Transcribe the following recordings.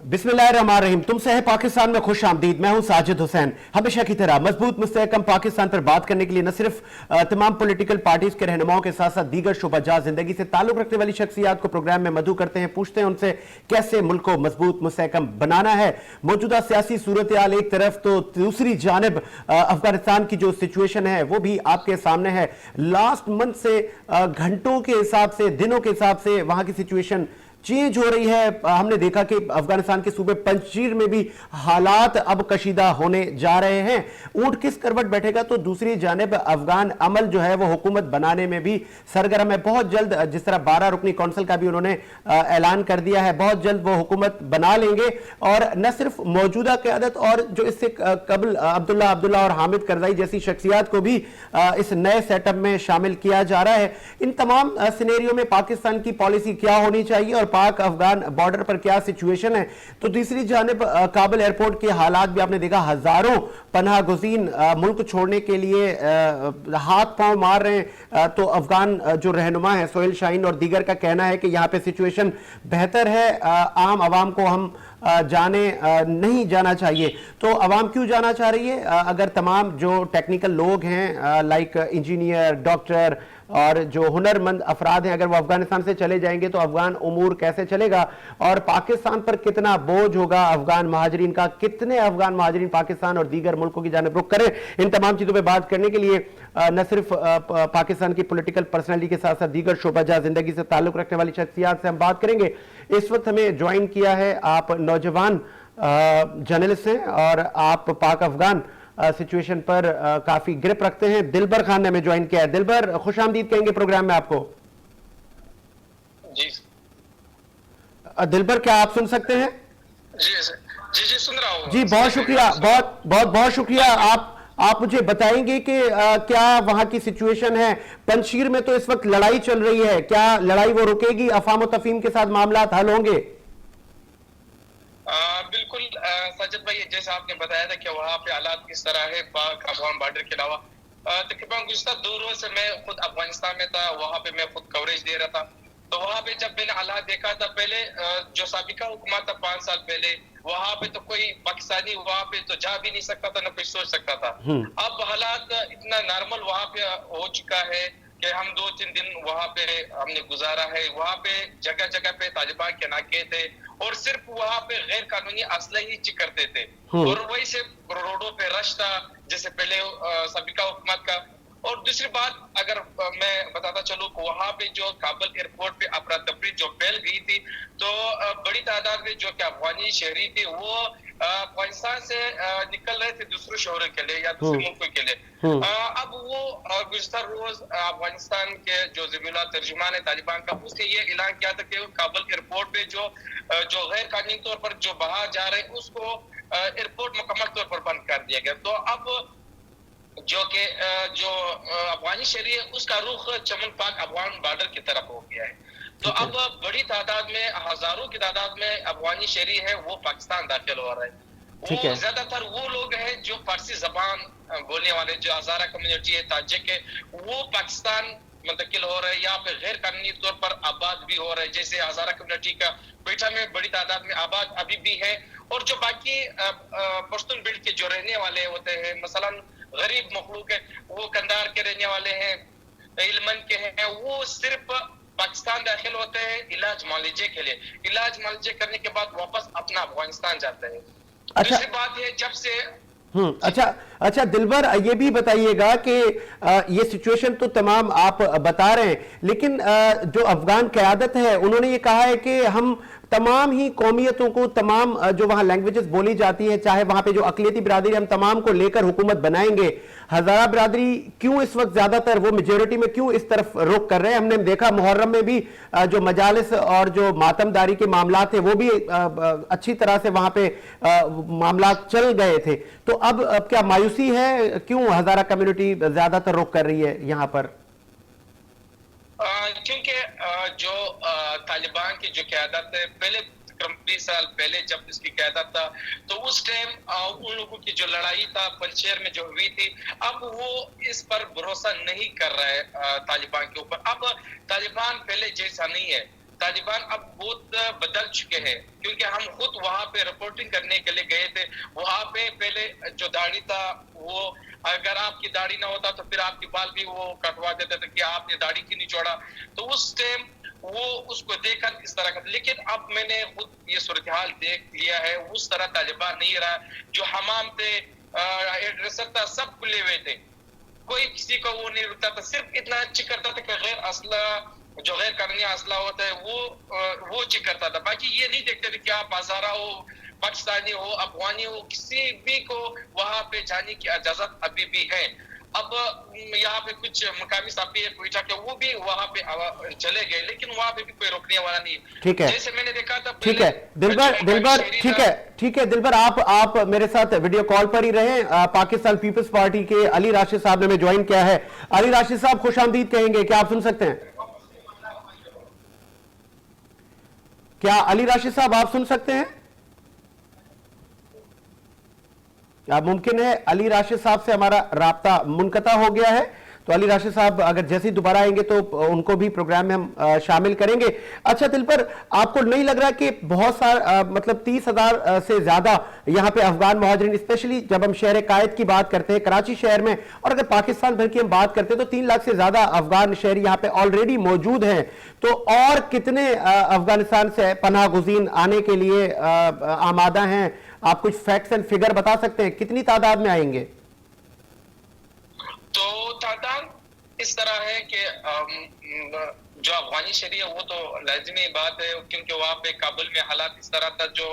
बिस्मिल्लाहिर्रहमानिर्रहीम। तुमसे है पाकिस्तान में खुश आमदीद। मैं हूं साजिद हुसैन। हमेशा की तरह मजबूत मुस्तहकम पाकिस्तान पर बात करने के लिए न सिर्फ तमाम पॉलिटिकल पार्टीज के रहनुमाओं के साथ साथ दीगर शोबाजा जिंदगी से ताल्लुक रखने वाली शख्सियात को प्रोग्राम में मदऊ करते हैं, पूछते हैं उनसे कैसे मुल्क को मजबूत मुस्तहकम बनाना है। मौजूदा सियासी सूरत हाल एक तरफ तो दूसरी जानब अफगानिस्तान की जो सिचुएशन है वो भी आपके सामने है। लास्ट मंथ से घंटों के हिसाब से, दिनों के हिसाब से वहां की सिचुएशन चेंज हो रही है। हमने देखा कि अफगानिस्तान के सूबे पंजशीर में भी हालात अब कशीदा होने जा रहे हैं। ऊंट किस करवट बैठेगा, तो दूसरी जानिब अफगान अमल जो है वो हुकूमत बनाने में भी सरगर्म है। बहुत जल्द, जिस तरह 12 रुकनी कौंसिल का भी उन्होंने ऐलान कर दिया है, बहुत जल्द वो हुकूमत बना लेंगे। और न सिर्फ मौजूदा क़यादत और जो इससे कबल अब्दुल्ला और हामिद करज़ई जैसी शख्सियात को भी इस नए सेटअप में शामिल किया जा रहा है। इन तमाम सिनेरियो में पाकिस्तान की पॉलिसी क्या होनी चाहिए और पाक अफगान बॉर्डर पर क्या सिचुएशन है। तो तीसरी जानिब काबुल एयरपोर्ट के हालात भी आपने देखा, हजारों पनाह गुज़ीन मुल्क छोड़ने के लिए हाथ पांव मार रहे हैं। तो अफगान जो रहनुमा है सोहेल शाहीन और दीगर का कहना है कि यहाँ पे सिचुएशन बेहतर है, आम आवाम को हम जाने नहीं जाना चाहिए। तो अवाम क्यों जाना चाह रही है? अगर तमाम जो टेक्निकल लोग हैं लाइक इंजीनियर, डॉक्टर और जो हुनरमंद अफराद हैं, अगर वो अफगानिस्तान से चले जाएंगे तो अफगान उमूर कैसे चलेगा और पाकिस्तान पर कितना बोझ होगा अफगान महाजरीन का, कितने अफगान महाजरीन पाकिस्तान और दीगर मुल्कों की जानिब रुख करें। इन तमाम चीज़ों पर बात करने के लिए न सिर्फ पाकिस्तान की पॉलिटिकल पर्सनैलिटी के साथ साथ दीगर शोबाजा जिंदगी से ताल्लुक रखने वाली शख्सियात से हम बात करेंगे। इस वक्त हमें ज्वाइन किया है, आप नौजवान जर्नलिस्ट हैं और आप पाक अफगान सिचुएशन पर काफी ग्रिप रखते हैं। दिलबर खान ने हमें ज्वाइन किया है। दिलबर, खुश आमदीद कहेंगे प्रोग्राम में आपको। जी दिलबर, क्या आप सुन सकते हैं? जी जी जी सुन रहा हूँ जी, बहुत शुक्रिया, बहुत शुक्रिया। आप मुझे बताएंगे कि क्या वहां की सिचुएशन है? पंजशीर में तो इस वक्त लड़ाई चल रही है, क्या लड़ाई वो रुकेगी? अफाम तफहीम के साथ मामला हल होंगे? बिल्कुल सजद भाई, जैसे आपने बताया था कि वहाँ पे हालात किस तरह है पाक अफगान बॉर्डर के अलावा। तकरीबन गुज़श्ता 2 रोज से मैं खुद अफगानिस्तान में था, वहाँ पे मैं खुद कवरेज दे रहा था। तो वहाँ पे जब मैंने हालात देखा था, पहले जो साबिका हुकूमत था 5 साल पहले, वहाँ पे तो कोई पाकिस्तानी वहाँ पे तो जा भी नहीं सकता था, ना कोई सोच सकता था। अब हालात इतना नॉर्मल वहाँ पे हो चुका है कि हम 2-3 दिन वहाँ पे हमने गुजारा है। वहाँ पे जगह जगह पे तालिबान के नाके थे और सिर्फ वहाँ पे गैर कानूनी असले ही चिकरते थे और वही से रोडों पे रश था जैसे पहले साबिका हुकूमत का। और दूसरी बात अगर मैं बताता चलूं, वहाँ पे जो काबुल एयरपोर्ट पे अफरा तफरी जो फैल गई थी, तो बड़ी तादाद में जो कि अफगानी शहरी थे वो पाकिस्तान से निकल रहे थे दूसरे शहरों के लिए या दूसरे मुल्कों के लिए। अब वो गुज़श्ता रोज अफगानिस्तान के जो ज़मीला तर्जुमान है तालिबान का, उसने ये ऐलान किया था कि काबुल एयरपोर्ट पे जो गैर कानूनी तौर पर जो बाहर जा रहे हैं उसको एयरपोर्ट मुकम्मल तौर पर बंद कर दिया गया। तो अब जो अफगानी शहरी है उसका रुख चमन पाक अफगान बॉर्डर की तरफ हो गया है। तो अब बड़ी तादाद में, हजारों की तादाद में अफगानी शहरी है वो पाकिस्तान दाखिल हो रहे हैं। वो ज्यादातर वो लोग हैं जो फारसी जबान बोलने वाले, जो हजारा कम्युनिटी है, ताजिक है, वो पाकिस्तान मुंतकिल हो रहे हैं, यहाँ पे गैर कानूनी तौर पर आबाद भी हो रहे हैं। जैसे हजारा कम्युनिटी का क्वेटा में बड़ी तादाद में आबाद अभी भी है। और जो बाकी पश्तून बेल्ट के जो रहने वाले होते हैं, मसलन गरीब मखलूक है, वो कंधार के रहने वाले हैं, इल्मन के हैं, वो सिर्फ पाकिस्तान दाखिल होते हैं इलाज मुआलजे के लिए। इलाज मुआलजे करने के बाद वापस अपना अफगानिस्तान जाते हैं। दूसरी बात है, जब से अच्छा दिलबर, ये भी बताइएगा कि ये सिचुएशन तो तमाम आप बता रहे हैं, लेकिन जो अफगान क़यादत है उन्होंने ये कहा है कि हम तमाम ही कौमियतों को, तमाम जो वहाँ लैंग्वेजेस बोली जाती हैं, चाहे वहाँ पे जो अक़लियती बिरादरी, हम तमाम को लेकर हुकूमत बनाएंगे। हज़ारा बिरादरी क्यों इस वक्त ज़्यादातर वो मेजोरिटी में क्यों इस तरफ रुख कर रहे हैं? हमने देखा मुहर्रम में भी जो मजालिस और जो मातमदारी के मामला थे वो भी अच्छी तरह से वहाँ पे मामला चल गए थे। तो अब क्या मायूसी है? क्यों हज़ारा कम्युनिटी ज़्यादातर रुख कर रही है यहाँ पर? क्योंकि जो तालिबान की जो क़यादत है, पहले 20 साल पहले जब इसकी क़यादत था, तो उस टाइम उन लोगों की जो लड़ाई था पंजशेर में जो हुई थी, अब वो इस पर भरोसा नहीं कर रहा है तालिबान के ऊपर। अब तालिबान पहले जैसा नहीं है। तालिबान अब बहुत बदल चुके हैं, क्योंकि हम खुद वहां पे रिपोर्टिंग करने के लिए गए थे। वहां पे पहले जो दाढ़ी था, वो अगर आपकी दाढ़ी ना होता तो फिर आपके बाल भी वो कटवा देते थे कि आपने दाढ़ी क्यों नहीं छोड़ा। तो उस टाइम वो उसको देखकर इस तरह का, लेकिन अब मैंने खुद ये सूरत हाल देख लिया है। उस तरह तालिबान नहीं रहा। जो हमाम थे, ड्रेसर था, सब खुले हुए थे। कोई किसी को वो नहीं रुकता था, सिर्फ इतना चेक करता था कि गैर असला, जो गैर कानूनी असला होता है वो चेक करता था। बाकी ये नहीं देखते थे कि आप हजारा हो, पाकिस्तानी हो, अफगानी हो, किसी भी को वहां पे जाने की इजाजत अभी भी है। अब यहाँ पे कुछ मुकामी साथी है कोयटा के, वो भी वहां पे चले गए, लेकिन वहां पे भी कोई रोकने वाला नहीं। ठीक है, जैसे मैंने देखा था ठीक है दिलबर, ठीक है दिलबर, आप मेरे साथ वीडियो कॉल पर ही रहे। पाकिस्तान पीपल्स पार्टी के अली राशिद साहब ने हमें ज्वाइन किया है। अली राशिद साहब, खुशामदीद कहेंगे, क्या आप सुन सकते हैं? क्या अली राशिद साहब आप सुन सकते हैं? क्या मुमकिन है अली राशिद साहब से हमारा राब्ता मुनक़ता हो गया है? तो अली राशिद साहब अगर जैसे ही दोबारा आएंगे तो उनको भी प्रोग्राम में हम शामिल करेंगे। अच्छा दिलबर, आपको नहीं लग रहा कि बहुत सारा मतलब 30,000 से ज्यादा यहाँ पे अफगान मुहाजिरीन, स्पेशली जब हम शहर कायद की बात करते हैं कराची शहर में, और अगर पाकिस्तान भर की हम बात करते हैं तो 3 लाख से ज्यादा अफगान शहरी यहाँ पे ऑलरेडी मौजूद हैं। तो और कितने अफगानिस्तान से पनाह गुज़ीन आने के लिए आमादा हैं? आप कुछ फैक्ट्स एंड फिगर बता सकते हैं, कितनी तादाद में आएंगे? तो तादाद इस तरह है कि जो अफगानी शहरी है वो तो लाजमी बात है, क्योंकि वहाँ पे काबुल में हालात इस तरह था। जो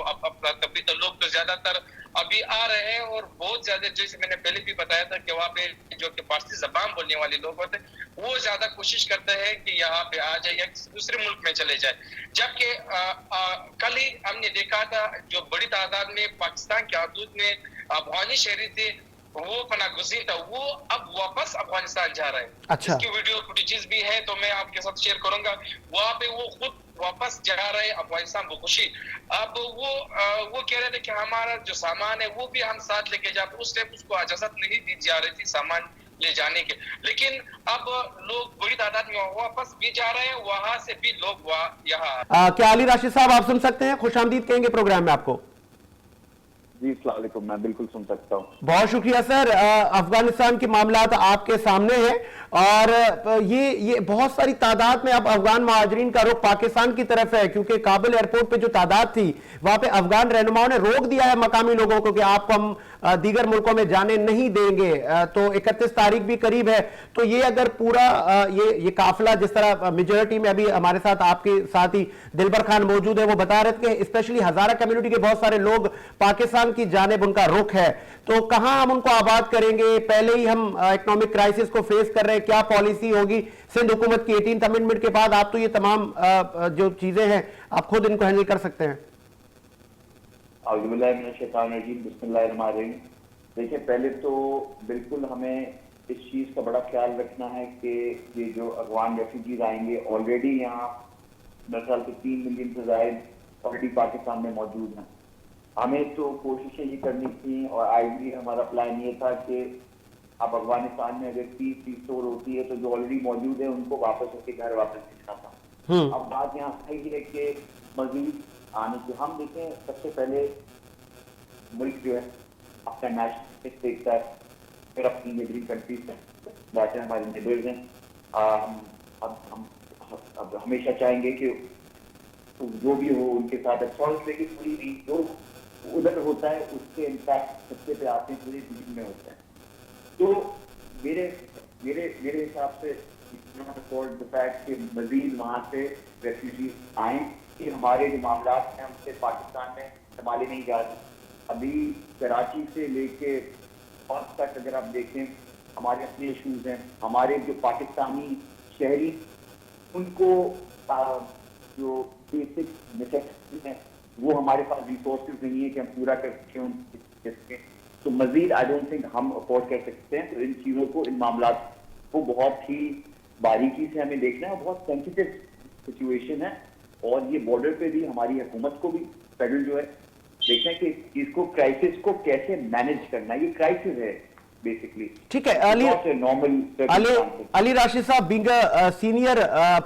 तभी तो लोग तो ज्यादातर अभी आ रहे हैं, और बहुत ज्यादा, जैसे मैंने पहले भी बताया था कि वहाँ पे जो कि फारसी जबान बोलने वाले लोग होते हैं, वो ज्यादा कोशिश करते हैं कि यहाँ पे आ जाए या किसी दूसरे मुल्क में चले जाए। जबकि कल ही हमने देखा था जो बड़ी तादाद में पाकिस्तान के हदूद में अफगानी शहरी थे, वो पनागुज़ीन था, वो अब वापस अफगानिस्तान जा रहा है। अच्छा, इसकी वीडियो फुटेजेस भी है, तो मैं आपके साथ शेयर करूंगा। वहां पे वो खुद वापस जा रहे हैं अफगानिस्तान बखुशी। अब वो कह रहे थे कि हमारा जो सामान है वो भी हम साथ लेके जाते। उस टाइम उसको इजाजत नहीं दी जा रही थी सामान ले जाने के, लेकिन अब लोग बड़ी तादाद में वापस भी जा रहे हैं, वहां से भी लोग यहाँ। क्या अली राशिद साहब आप सुन सकते हैं? खुशामदीद कहेंगे प्रोग्राम में आपको। जी अस्सलाम वालेकुम, मैं बिल्कुल सुन सकता हूँ। बहुत शुक्रिया सर। अफगानिस्तान के मामलात आपके सामने हैं, और ये बहुत सारी तादाद में अब अफगान महाजरीन का रुख पाकिस्तान की तरफ है, क्योंकि काबुल एयरपोर्ट पे जो तादाद थी वहां पे अफगान रहनुमाओं ने रोक दिया है मकामी लोगों को कि आपको हम दीगर मुल्कों में जाने नहीं देंगे। तो 31 तारीख भी करीब है। तो ये अगर पूरा ये काफिला, जिस तरह मेजोरिटी में अभी हमारे साथ आपके साथ ही दिलबर खान मौजूद है, वो बता रहे थे कि स्पेशली हजारा कम्युनिटी के बहुत सारे लोग पाकिस्तान की जानिब उनका रुख है। तो कहां हम उनको आबाद करेंगे? पहले ही हम इकोनॉमिक क्राइसिस को फेस कर रहे हैं, क्या पॉलिसी होगी सिंध हुकूमत की 18th अमेंडमेंट के बाद? आप तो ये तमाम जो चीजें हैं आप खुद इनको हैंडल कर सकते हैं। देखिए, पहले तो बिल्कुल हमें इस चीज का बड़ा ख्याल रखना है कि ये जो अफगान रेफ्यूजीज आएंगे, ऑलरेडी यहाँ मेरे ख्याल से 3 मिलियन से ज्यादा ऑलरेडी पाकिस्तान में मौजूद हैं। हमें तो कोशिशें ये करनी थी, और आइडियली हमारा प्लान ये था कि अब अफगानिस्तान में अगर पीस रिस्टोर होती है तो जो ऑलरेडी मौजूद है उनको वापस उसके घर वापस भेजना था। अब बात यहाँ आई है कि मजीद आने की, हम देखें सबसे पहले मुल्क जो है अपना नेशनल देखता है, फिर अपनी नेबरिंग कंट्रीज बैठे हमारे नेबर्स हैं। हम अब हमेशा चाहेंगे कि जो भी हो उनके साथ अच्छा हो, लेकिन पूरी भी जो उधर होता है उसके इम्पैक्ट सबसे पे आते हैं पूरी दुनिया में होता है। तो मेरे मेरे मेरे हिसाब से कि मजीद वहाँ से रेफ्यूजीज आए, कि हमारे जो मामला हैं हमसे पाकिस्तान में संभाले नहीं जा रहे। अभी कराची से लेके और तक अगर आप देखें हमारे अपने इशूज हैं। हमारे जो पाकिस्तानी शहरी, उनको जो बेसिक नेसेसिटीज हैं वो हमारे पास रिसोर्सेज नहीं है कि हम पूरा कर सकें। तो मजीद आई डोंट थिंक हम अफोर्ड कर सकते हैं। तो इन चीज़ों को, इन मामला को बहुत ही बारीकी से हमें देखना है। बहुत सेंसिटिव सिचुएशन है, और ये बॉर्डर पे भी हमारी हुकूमत को भी फेडरल जो है देखना है कि इसको क्राइसिस को कैसे मैनेज करना है। ये क्राइसिस है, बेसिकली। ठीक है, अली राशिद साहब, बीइंग सीनियर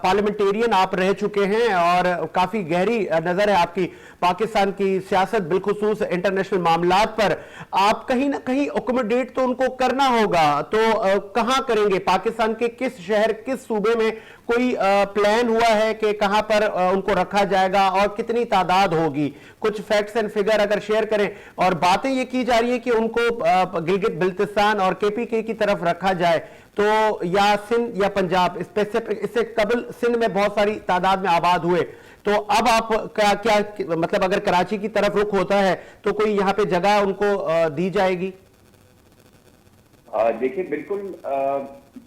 पार्लियामेंटेरियन आप रह चुके हैं और काफी गहरी नजर है आपकी पाकिस्तान की सियासत, बिलखुसूस इंटरनेशनल मामलात पर। आप कहीं ना कहीं अकोमोडेट तो उनको करना होगा, तो कहां करेंगे? पाकिस्तान के किस शहर, किस सूबे में कोई प्लान हुआ है कि कहां पर उनको रखा जाएगा और कितनी तादाद होगी? कुछ फैक्ट्स एंड फिगर अगर शेयर करें। और बातें ये की जा रही है कि उनको गिलगित बिल्तिस्तान और केपीके की तरफ रखा जाए, तो या सिंध या पंजाब स्पेसिफिक। इससे कबल सिंध में बहुत सारी तादाद में आबाद हुए, तो अब आप क्या मतलब अगर कराची की तरफ रुख होता है तो कोई यहाँ पे जगह उनको दी जाएगी? देखिए, बिल्कुल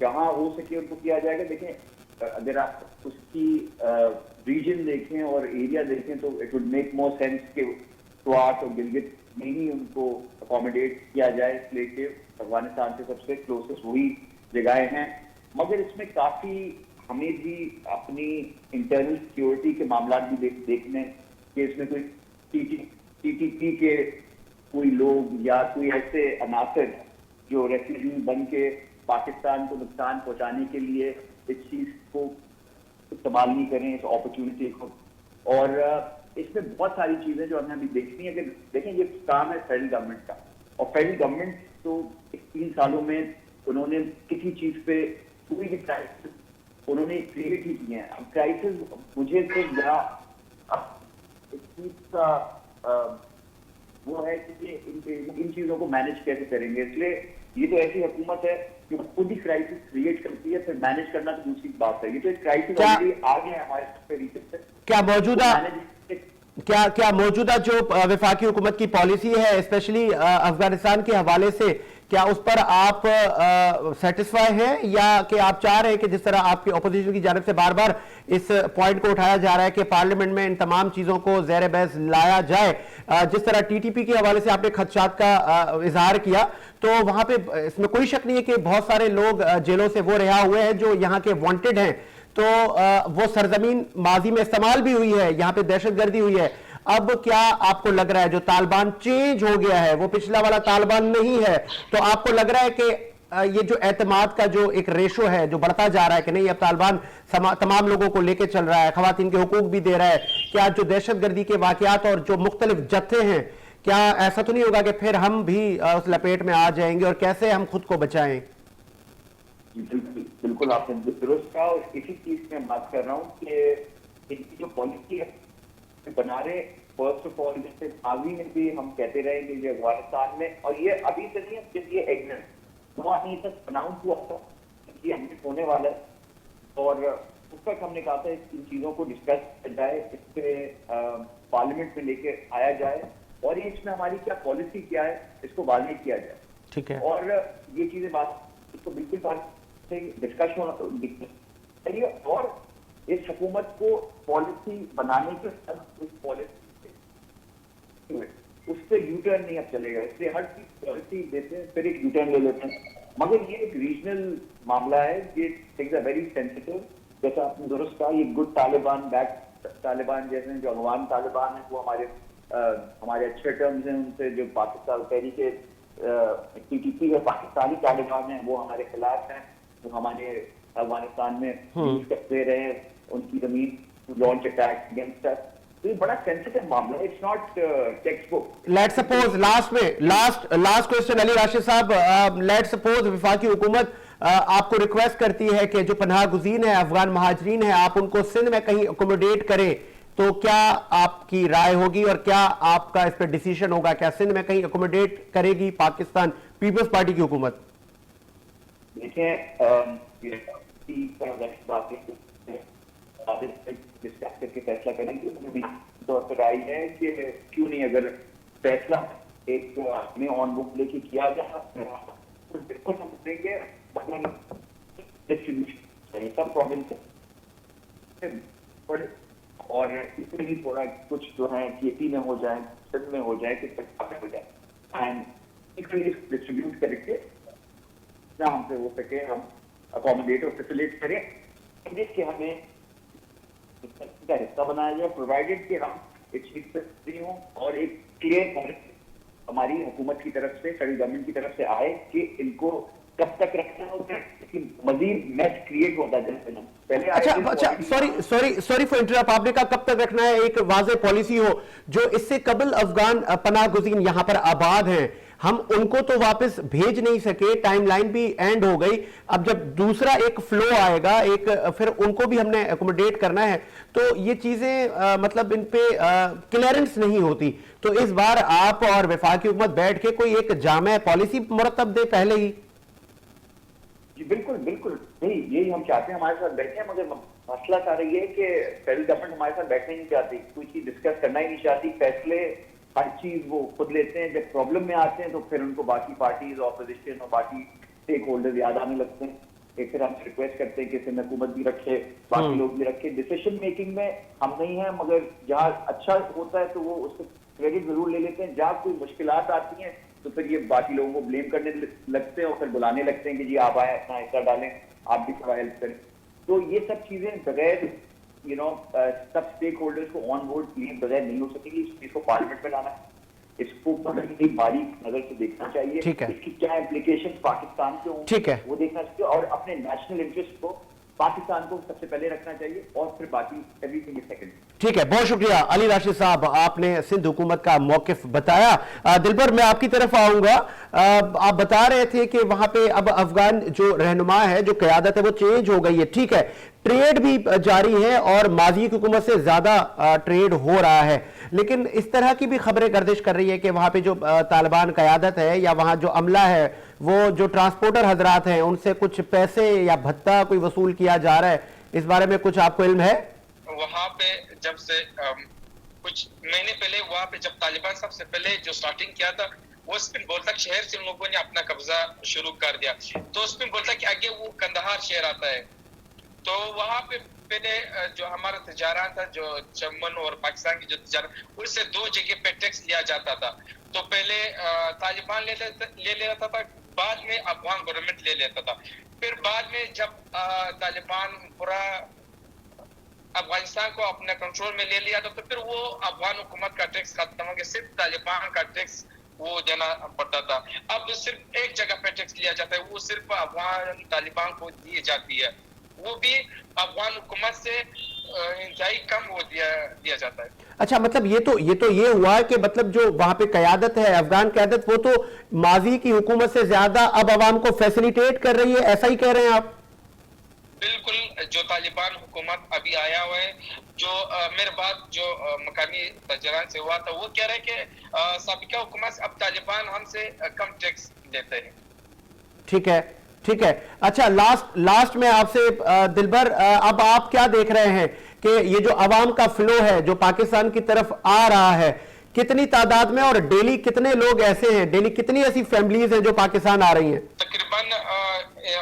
जहां हो सके उनको किया जाएगा। देखिए, अगर आप उसकी रीजन देखें और एरिया देखें तो it would make more sense कि स्वात और गिलगित में ही उनको अकोमोडेट किया जाए, इसलिए कि अफगानिस्तान से सबसे क्लोजेस्ट वही जगहें हैं। मगर इसमें काफी हमें भी अपनी इंटरनल सिक्योरिटी के मामला भी देखने कि इसमें कोई टीटीपी के कोई लोग या कोई ऐसे अनासर जो रेफ्यूजी बन के पाकिस्तान को नुकसान पहुंचाने के लिए इस चीज को इस्तेमाल नहीं करें, इस अपॉर्चुनिटी को। और इसमें बहुत सारी चीजें जो हमें अभी देखनी है। कि देखें, ये काम है फेडरल गवर्नमेंट का, और फेडरल गवर्नमेंट तो 3 सालों में उन्होंने किसी चीज पे कोई भी क्राइसिस उन्होंने क्रिएट ही किए हैं। अब क्राइसिस मुझे तो इस चीज का वो है कि ये इन चीजों को मैनेज कैसे करेंगे। इसलिए ये तो ऐसी हुकूमत है जो खुद ही क्राइसिस क्रिएट करती है, फिर मैनेज करना तो दूसरी बात है। ये तो एक क्राइसिस ऑलरेडी आ गया है हमारे रीजन से। क्या मौजूदा जो वफाकी हुकूमत की पॉलिसी है, स्पेशली अफगानिस्तान के हवाले से, क्या उस पर आप सेटिस्फाई हैं, या कि आप चाह रहे हैं कि जिस तरह आपकी अपोजिशन की जानिब से बार बार इस पॉइंट को उठाया जा रहा है कि पार्लियामेंट में इन तमाम चीजों को ज़ेर बहस लाया जाए? जिस तरह टीटीपी के हवाले से आपने खदशात का इजहार किया, तो वहां पे इसमें कोई शक नहीं है कि बहुत सारे लोग जेलों से वो रिहा हुए हैं जो यहाँ के वांटेड हैं, तो वो सरजमीन माजी में इस्तेमाल भी हुई है, यहाँ पे दहशतगर्दी हुई है। अब क्या आपको लग रहा है जो तालिबान चेंज हो गया है वो पिछला वाला तालिबान नहीं है, तो आपको लग रहा है कि ये जो एतमाद का जो एक रेशो है जो बढ़ता जा रहा है कि नहीं, अब तालिबान तमाम लोगों को लेके चल रहा है, खवातीन के हुकूक भी दे रहा है, क्या जो दहशतगर्दी के वाकयात और जो मुख्तलिफ जत्थे हैं, क्या ऐसा तो नहीं होगा कि फिर हम भी उस लपेट में आ जाएंगे, और कैसे हम खुद को बचाएं? बिल्कुल आपने दुरुस्त कहा, और इसी चीज में बात कर रहा हूँ कि इनकी जो पॉलिसी है बना रहे। फर्स्ट ऑफ ऑल, जैसे माजी में भी हम कहते रहे कि ये अफगानिस्तान में, और ये अभी से नहीं है, ये एग्रेंट वहाँ नहीं तक अनाउंस हुआ था कि एग्रेंट होने वाला है, और उस वक्त हमने कहा था इन चीजों को डिस्कस किया जाए, इससे पार्लियामेंट में लेके आया जाए, और ये इसमें हमारी क्या पॉलिसी क्या है इसको वाज़ेह किया जाए। ठीक है, और ये चीजें बात इसको बिल्कुल डिस्कशन चाहिए, और इस हुकूमत को पॉलिसी बनाने के साथ उस पॉलिसी उस पर यूटर्न नहीं अब चलेगा। इसलिए हर चीज पॉलिसी देते हैं फिर एक यूटर्न ले लेते हैं, मगर ये एक रीजनल मामला है, ये थिंग्स आर वेरी सेंसिटिव। जैसा आपने दुरुस्त कहा, ये गुड तालिबान, बैड तालिबान जैसे जो अफगान तालिबान है वो हमारे अच्छे टर्म्स हैं उनसे। जो पाकिस्तान पहली के टीटीपी है, पाकिस्तानी तालिबान है, वो हमारे खिलाफ हैं, वो हमारे अफगानिस्तान में यूज करते रहे उनकी जमीन to launch attack against us. तो ये बड़ा सेंसिटिव मामला है, it's not text book. Let's suppose last question Ali Rashid साहब, लेट्स सपोज वफाकी हुकूमत आपको रिक्वेस्ट करती है कि जो पनाह गुज़ीन है, अफगान महाजरीन है, आप उनको सिंध में कहीं अकोमोडेट करें, तो क्या आपकी राय होगी और क्या आपका इस पर डिसीजन होगा? क्या सिंध में कहीं अकोमोडेट करेगी पाकिस्तान पीपल्स पार्टी की हुकूमत? करके फैसला करेंगे, तौर पर आई है कि क्यों नहीं, अगर फैसला एक अपने ऑन बुक लेके किया जाए तो बिल्कुल हम देंगे। सब प्रोविंस और इसमें भी थोड़ा कुछ जो है केपी में हो जाए, सिंध में हो जाए, कि पंजाब में हो जाए, एंड इक्वली डिस्ट्रीब्यूट करके जहाँ हमसे हो सके हम अकोमोडेट और फैसिलिटेट करें, जिससे हमें का हिस्सा बनाया जाए, प्रोवाइडेड कि हम इस चीज पे फ्री हों और एक क्लियर पॉलिसी हमारी हुकूमत की तरफ से, फेडरल गवर्नमेंट की तरफ से आए कि इनको कब तक रखना होता है, मजीद मैच क्रिएट होता जाए। पहले अच्छा, सॉरी फॉर इंटरप्ट, आपने कहा कब तक रखना है, एक वाज़ेह पॉलिसी हो जो इससे कबल अफगान पनाह गुज़ीन यहां पर आबाद हैं, हम उनको तो वापस भेज नहीं सके, टाइमलाइन भी एंड हो गई, अब जब दूसरा एक फ्लो आएगा, एक फिर उनको भी हमने एकोमोडेट करना है, तो ये चीजें मतलब इन पे क्लियरेंस नहीं होती। तो इस बार आप और वफाकी हुकूमत बैठ के कोई एक जामे पॉलिसी मुरतब दे पहले ही। जी बिल्कुल बिल्कुल, यही हम चाहते हैं, हमारे साथ बैठे हैं, मगर मसला आ रही है कि फेडरल गवर्नमेंट हमारे साथ बैठना ही नहीं चाहती, कोई चीज डिस्कस करना ही नहीं चाहती, फैसले हर चीज वो खुद लेते हैं, जब प्रॉब्लम में आते हैं तो फिर उनको बाकी पार्टीज, ऑपोजिशन और बाकी स्टेक होल्डर्स याद आने लगते हैं। एक फिर हमसे रिक्वेस्ट करते हैं कि इसमें हुकूमत भी रखे, बाकी लोग भी रखे, डिसीजन मेकिंग में हम नहीं है, मगर जहाँ अच्छा होता है तो वो उसको क्रेडिट जरूर ले लेते हैं, जहाँ कोई मुश्किलात आती हैं तो फिर ये बाकी लोगों को ब्लेम करने लगते हैं और फिर बुलाने लगते हैं कि जी आप आए, अपना हिस्सा डालें, आप भी थोड़ा हेल्प करें। तो ये सब चीजें बगैर सब स्टेक होल्डर्स को ऑन बोर्ड लिए बगैर नहीं हो सकेगी। इस चीज को पार्लियामेंट में लाना है, इसको बड़ी बारीक नजर से देखना चाहिए, इसकी क्या इम्प्लीकेशन पाकिस्तान के होंगे वो देखना चाहिए, और अपने नेशनल इंटरेस्ट को पाकिस्तान को सबसे पहले रखना चाहिए और फिर बाकी एवरीथिंग इज सेकंड। ठीक है, बहुत शुक्रिया अली राशिद साहब, आपने सिंध हुकूमत का मौकिफ बताया। दिलबर, मैं आपकी तरफ आऊंगा। आप बता रहे थे कि वहां पे अब अफगान जो रहनुमा है, जो क़यादत है, वो चेंज हो गई है, ठीक है, ट्रेड भी जारी है और माजी की हुकूमत से ज्यादा ट्रेड हो रहा है, लेकिन इस तरह की भी खबरें गर्दिश कर रही है कि वहां पे जो तालिबान क़यादत है या वहां जो अमला है, वो जो ट्रांसपोर्टर हजरात हैं, उनसे कुछ पैसे या भत्ता कोई वसूल किया जा रहा है, इस बारे में कुछ आपको इल्म है? वहां पे जब से कुछ महीने पहले वहां पे जब तालिबान सबसे पहले जो स्टार्टिंग किया था, वो स्पिन बोलता शहर से लोगों ने अपना कब्जा शुरू कर दिया, तो स्पिन बोलता कि आगे वो कंदहार शहर आता है, तो वहां पे पहले जो हमारा तजारा था, जो चमन और पाकिस्तान की जो तजारा, उससे 2 जगह पे टैक्स लिया जाता था। तो पहले तालिबान ले लेता था, बाद में अफगान गवर्नमेंट ले लेता था, फिर बाद में जब तालिबान पूरा अफगानिस्तान को अपने कंट्रोल में ले लिया, तो फिर वो अफगान हुकूमत का टैक्स खत्म हो गया, सिर्फ तालिबान का टैक्स वो देना पड़ता था। अब सिर्फ एक जगह पे टैक्स लिया जाता है, वो सिर्फ अफगान तालिबान को दी जाती है, वो भी अफगान हुकूमत से इंतहाई कम वो दिया जाता है। अच्छा, मतलब ये हुआ है कि मतलब जो वहां पे क़यादत है, अफगान क़यादत, वो तो माजी की हुकूमत से ज्यादा अब अवाम को फैसिलिटेट कर रही है, ऐसा ही कह रहे हैं आप? बिल्कुल, जो तालिबान हुकूमत अभी आया हुआ है, जो मेरे बाद जो मकामी तजरान से हुआ था, वो कह रहे हैं कि साबिका हुकूमत से अब तालिबान हमसे कम टैक्स लेते हैं। ठीक है, ठीक है। अच्छा, लास्ट में आपसे दिलबर, अब आप क्या देख रहे हैं कि ये जो अवाम का फ्लो है जो पाकिस्तान की तरफ आ रहा है, कितनी तादाद में और डेली कितने लोग ऐसे हैं, डेली कितनी ऐसी फैमिलीज हैं जो पाकिस्तान आ रही हैं? तकरीबन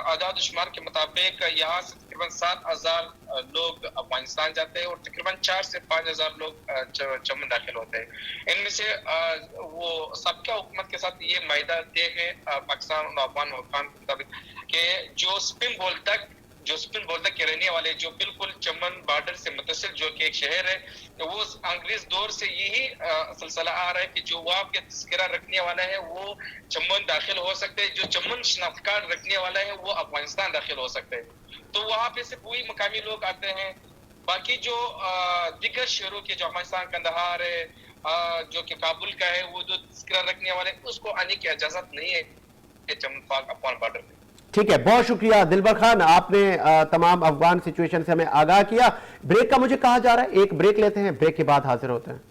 आजाद शुमार के मुताबिक यहाँ से तकरीबन 7,000 लोग अफगानिस्तान जाते हैं और तकरीबन 4 से 5,000 लोग चमन दाखिल होते हैं। इनमें से वो सबका हुकूमत के साथ ये मायदा तय है पाकिस्तान और अफगान हुकाम के मुताबिक कि जो स्पिन बोल्दक के रहने वाले, जो बिल्कुल चमन बॉर्डर से मुतसिल जो कि एक शहर है, तो वो अंग्रेज दौर से यही सिलसिला आ रहा है कि जो वहाँ के तस्करा रखने वाला है वो चमन दाखिल हो सकते हैं, जो चमन शनाख्त कार्ड रखने वाला है वो अफगानिस्तान दाखिल हो सकते हैं। तो वहाँ पे सिर्फ वही मकामी लोग आते हैं, बाकी जो दिगर शहरों के जो अफगानिस्तान कंदहार है, जो कि काबुल का है, वो जो तस्करा रखने वाले उसको आने की इजाजत नहीं है चमन पाक अफगान बॉर्डर में। ठीक है, बहुत शुक्रिया दिलबर खान, आपने तमाम अफगान सिचुएशन से हमें आगाह किया। ब्रेक का मुझे कहा जा रहा है, एक ब्रेक लेते हैं, ब्रेक के बाद हाजिर होते हैं।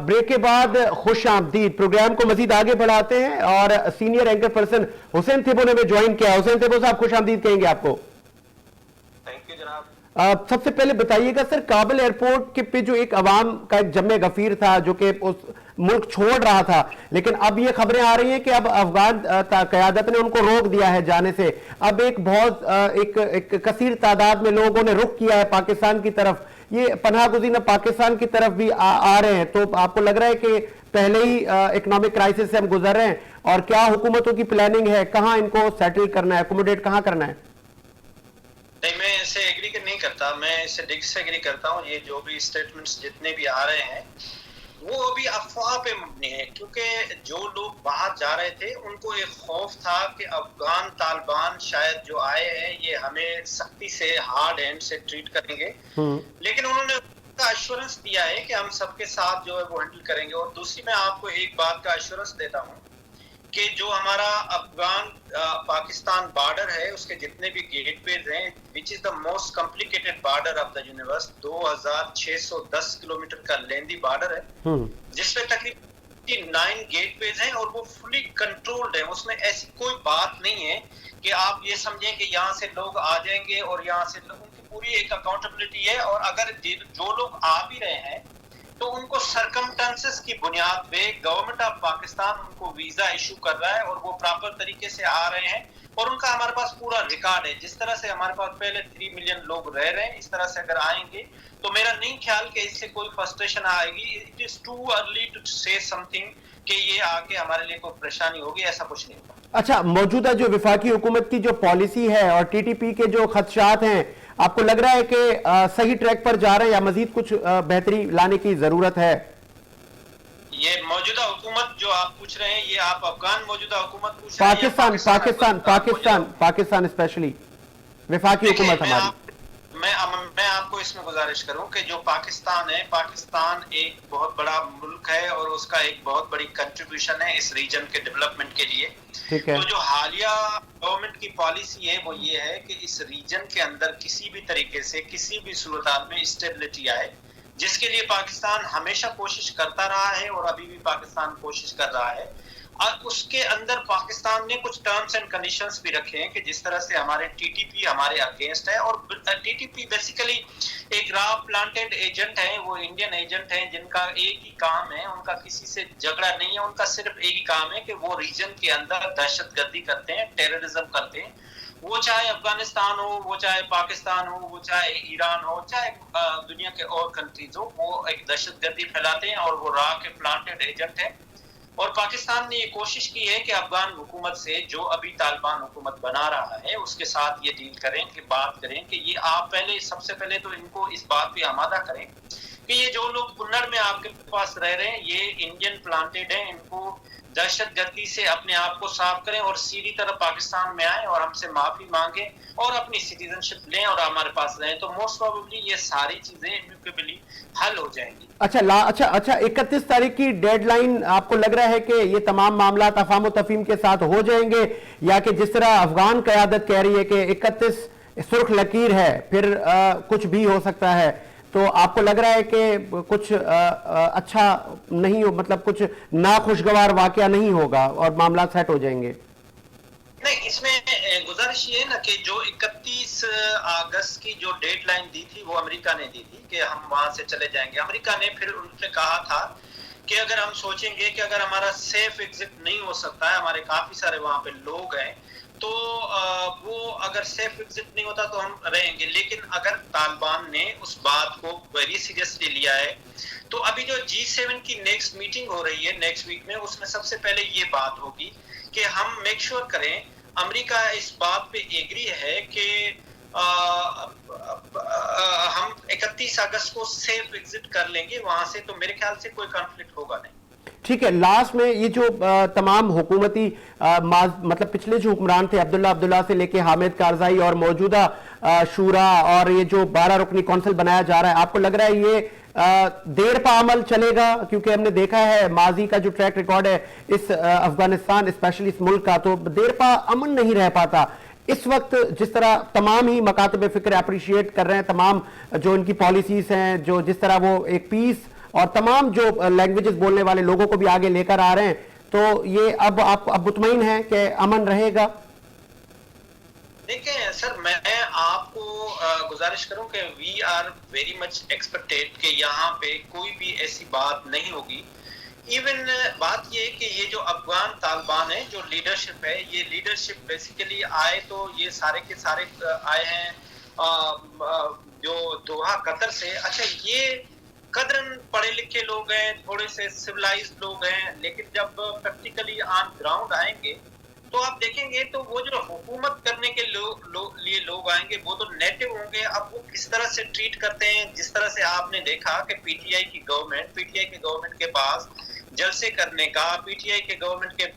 ब्रेक के बाद खुश आमदीद, प्रोग्राम को मजीद आगे बढ़ाते हैं और सीनियर एंकर पर्सन हुसैन थिबो ने ज्वाइन किया। हुसैन थिबो साहब, खुश आमदीद कहेंगे आपको। थैंक यू जनाब। सबसे पहले बताइएगा सर, काबुल एयरपोर्ट के पे जो एक अवाम का एक जमे गफीर था जो कि उस मुल्क छोड़ रहा था, लेकिन अब ये खबरें आ रही हैं कि अब अफगान क़यादत ने उनको रोक दिया है जाने से। अब एक बहुत एक कसीर तादाद में लोगों ने रुख किया है पाकिस्तान की तरफ, ये पनाह गुज़ीर पाकिस्तान की तरफ भी आ रहे हैं। तो आपको लग रहा है कि पहले ही इकोनॉमिक क्राइसिस से हम गुजर रहे हैं, और क्या हुकूमतों की प्लानिंग है, कहां इनको सेटल करना है, अकोमोडेट कहां करना है? नहीं, मैं इससे एग्री नहीं करता, मैं इससे डिसएग्री करता हूँ। ये जो भी स्टेटमेंट्स जितने भी आ रहे हैं वो अभी अफवाह पे मबनी है, क्योंकि जो लोग बाहर जा रहे थे उनको एक खौफ था कि अफगान तालिबान शायद जो आए हैं ये हमें सख्ती से हार्ड हैंड से ट्रीट करेंगे, लेकिन उन्होंने एश्योरेंस दिया है कि हम सबके साथ जो है वो हैंडल करेंगे। और दूसरी मैं आपको एक बात का एश्योरेंस देता हूँ कि जो हमारा अफगान पाकिस्तान बॉर्डर है उसके जितने भी गेटवेज हैं, which is the most complicated border of the universe, 2610 kilometre का लेंदी बॉर्डर है जिसमें तकरीबन 9 गेटवेज हैं और वो फुली कंट्रोल्ड है। उसमें ऐसी कोई बात नहीं है कि आप ये समझें कि यहाँ से लोग आ जाएंगे और यहाँ से उनकी पूरी एक अकाउंटेबिलिटी है। और अगर जो लोग आ भी रहे हैं तो उनको सरकमस्टेंसेस की बुनियाद पे गवर्नमेंट ऑफ पाकिस्तान उनको वीजा इशू कर रहा है और वो प्रॉपर तरीके से आ रहे हैं और उनका हमारे पास पूरा रिकॉर्ड है। जिस तरह से हमारे पास पहले 3 मिलियन लोग रह रहे हैं, इस तरह से अगर आएंगे तो मेरा नहीं ख्याल कि इससे कोई फ्रस्ट्रेशन आएगी। It is too early to say something कि ये आके हमारे लिए कोई परेशानी होगी, ऐसा कुछ नहीं होगा। अच्छा, मौजूदा जो विफाकी हुकूमत की जो पॉलिसी है और टीटीपी के जो खदशात हैं, आपको लग रहा है कि सही ट्रैक पर जा रहे हैं या मजीद कुछ बेहतरी लाने की जरूरत है? ये मौजूदा हुकूमत जो आप पूछ रहे हैं, ये आप अफगान मौजूदा हुकूमत पूछ रहे हैं? पाकिस्तान स्पेशली विफाकी हुकूमत हमारी। मैं आपको इसमें गुजारिश करूं कि जो पाकिस्तान है, पाकिस्तान एक बहुत बड़ा मुल्क है और उसका एक बहुत बड़ी कंट्रीब्यूशन है इस रीजन के डेवलपमेंट के लिए। ठीक है। तो जो हालिया गवर्नमेंट की पॉलिसी है वो ये है कि इस रीजन के अंदर किसी भी तरीके से किसी भी सूरत में स्टेबिलिटी आए, जिसके लिए पाकिस्तान हमेशा कोशिश करता रहा है और अभी भी पाकिस्तान कोशिश कर रहा है। और उसके अंदर पाकिस्तान ने कुछ टर्म्स एंड कंडीशंस भी रखे हैं कि जिस तरह से हमारे टीटीपी हमारे अगेंस्ट है। और टीटीपी बेसिकली एक रॉ प्लांटेड एजेंट है, वो इंडियन एजेंट है जिनका एक ही काम है, उनका किसी से झगड़ा नहीं है, उनका सिर्फ एक ही काम है कि वो रीजन के अंदर दहशतगर्दी करते हैं, टेररिज्म करते हैं। वो चाहे अफगानिस्तान हो, वो चाहे पाकिस्तान हो, वो चाहे ईरान हो, चाहे दुनिया के और कंट्रीज हो, वो एक दहशतगर्दी फैलाते हैं और वो रॉ के प्लांटेड एजेंट है। और पाकिस्तान ने ये कोशिश की है कि अफगान हुकूमत से जो अभी तालिबान हुकूमत बना रहा है उसके साथ ये डील करें, कि बात करें कि ये आप पहले सबसे पहले तो इनको इस बात पे आमादा करें कि ये जो लोग कुन्नड़ में आपके पास रह रहे हैं ये इंडियन प्लांटेड हैं, इनको दहशतगर्दी से अपने आप को साफ करें और सीधी तरह पाकिस्तान में आए और हमसे माफी मांगे और अपनी सिटीजनशिप लें और हमारे पास रहें, तो मोस्ट प्रोबेबली ये सारी चीजें म्यूचुअली हल हो जाएंगी। अच्छा 31 तारीख की डेडलाइन आपको लग रहा है कि ये तमाम मामला तफाहम तफहीम के साथ हो जाएंगे, या कि जिस तरह अफगान क़यादत कह रही है कि 31 सुर्ख लकीर है, फिर कुछ भी हो सकता है, तो आपको लग रहा है कि कुछ अच्छा नहीं हो, मतलब कुछ नाखुशगवार वाकया नहीं होगा और मामला सेट हो जाएंगे? नहीं, इसमें गुजारिश ये है ना कि जो 31 अगस्त की जो डेडलाइन दी थी वो अमेरिका ने दी थी कि हम वहां से चले जाएंगे। अमेरिका ने फिर उनसे कहा था कि अगर हम सोचेंगे कि अगर हमारा सेफ एग्जिट नहीं हो सकता है, हमारे काफी सारे वहां पे लोग हैं, तो वो अगर सेफ एग्जिट नहीं होता तो हम रहेंगे। लेकिन अगर तालिबान ने उस बात को वेरी सीरियसली लिया है तो अभी जो G7 की नेक्स्ट मीटिंग हो रही है नेक्स्ट वीक में, उसमें सबसे पहले ये बात होगी कि हम मेक श्योर करें, अमेरिका इस बात पे एग्री है कि हम 31 अगस्त को सेफ एग्जिट कर लेंगे वहां से, तो मेरे ख्याल से कोई कॉन्फ्लिक्ट होगा नहीं। ठीक है। लास्ट में ये जो तमाम हुकूमती मतलब पिछले जो हुक्मरान थे अब्दुल्ला से लेके हामिद कारजाई और मौजूदा शूरा और ये जो 12 रुकनी कौंसिल बनाया जा रहा है, आपको लग रहा है ये देर पा अमल चलेगा? क्योंकि हमने देखा है माजी का जो ट्रैक रिकॉर्ड है इस अफगानिस्तान स्पेशली इस मुल्क का, तो देर पा अमन नहीं रह पाता। इस वक्त जिस तरह तमाम ही मकातब फिक्र अप्रिशिएट कर रहे हैं तमाम जो इनकी पॉलिसीज हैं, जो जिस तरह वो एक पीस और तमाम जो लैंग्वेजेस बोलने वाले लोगों को भी आगे लेकर आ रहे हैं, तो ये अब आप मुतमईन हैं कि अमन रहेगा? देखिए सर, मैं आपको गुजारिश करूं कि we are very much expected कि यहाँ पे कोई भी ऐसी बात नहीं होगी। इवन बात ये है कि ये जो अफगान तालिबान है, जो लीडरशिप है, ये लीडरशिप बेसिकली आए तो ये सारे के सारे आए हैं जो दोहा कतर से। अच्छा, ये कदरन पढ़े लिखे लोग हैं, थोड़े से सिविलाइज्ड लोग हैं, लेकिन जब प्रैक्टिकली ऑन ग्राउंड आएंगे तो आप देखेंगे तो वो जो हुकूमत करने के लिए लोग आएंगे वो तो नेटिव होंगे। अब वो किस तरह से ट्रीट करते हैं, जिस तरह से आपने देखा कि पीटीआई की गवर्नमेंट के पास जलसे करने का, पीटीआई के गवर्नमेंट के